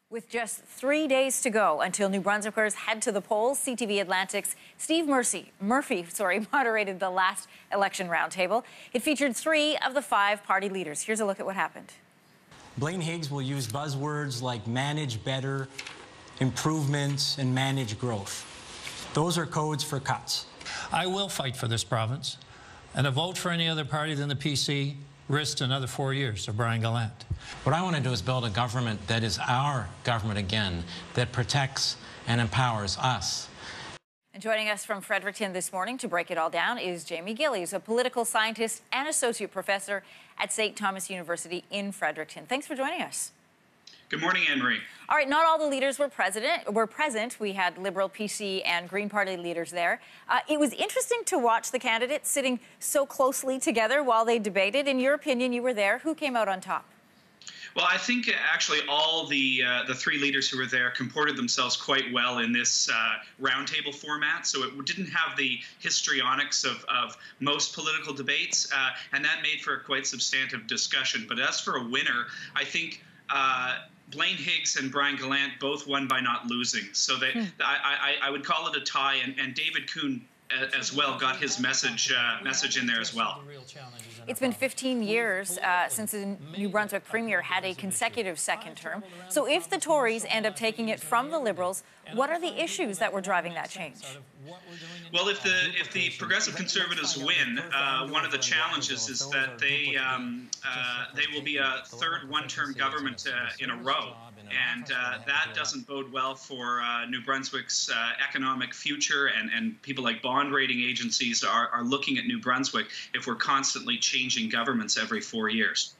With just 3 days to go until New Brunswickers head to the polls, CTV Atlantic's Steve Murphy moderated the last election roundtable. It featured 3 of the 5 party leaders. Here's a look at what happened. Blaine Higgs will use buzzwords like manage better, improvements, and manage growth. Those are codes for cuts. I will fight for this province, and a vote for any other party than the PC risks another 4 years of Brian Gallant. What I want to do is build a government that is our government again, that protects and empowers us. And joining us from Fredericton this morning to break it all down is Jamie Gillies, a political scientist and associate professor at St. Thomas University in Fredericton. Thanks for joining us. Good morning, Anne-Marie. All right, not all the leaders were present. We had Liberal, PC, and Green Party leaders there. It was interesting to watch the candidates sitting so closely together while they debated. In your opinion, you were there. Who came out on top? Well, I think actually all the 3 leaders who were there comported themselves quite well in this roundtable format. So it didn't have the histrionics of most political debates, and that made for a quite substantive discussion. But as for a winner, I think Blaine Higgs and Brian Gallant both won by not losing. So I would call it a tie, and David Coon as well got his message in there as well. It's been 15 years since the New Brunswick Premier had a consecutive second term. So if the Tories end up taking it from the Liberals, what are the issues that were driving that change? Well, if the Progressive Conservatives win, one of the challenges is that they will be a third one-term government in a row. And that doesn't bode well for New Brunswick's economic future, and people like bond rating agencies are looking at New Brunswick if we're constantly changing governments every 4 years.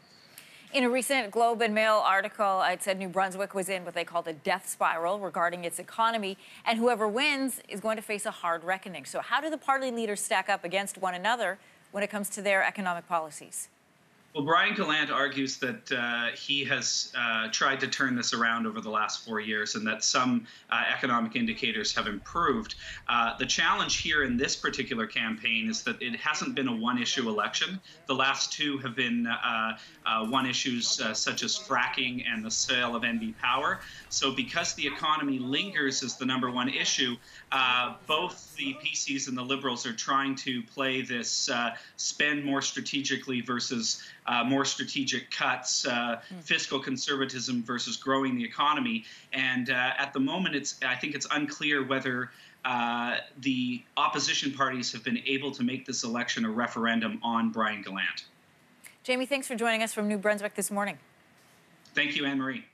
In a recent Globe and Mail article, it said New Brunswick was in what they called a death spiral regarding its economy, and whoever wins is going to face a hard reckoning. So how do the party leaders stack up against one another when it comes to their economic policies? Well, Brian Gallant argues that he has tried to turn this around over the last 4 years, and that some economic indicators have improved. The challenge here in this particular campaign is that it hasn't been a one-issue election. The last 2 have been one issues such as fracking and the sale of NB Power. So because the economy lingers as the #1 issue, both the PCs and the Liberals are trying to play this spend more strategically versus more strategic cuts, fiscal conservatism versus growing the economy. And at the moment, I think it's unclear whether the opposition parties have been able to make this election a referendum on Brian Gallant. Jamie, thanks for joining us from New Brunswick this morning. Thank you, Anne-Marie.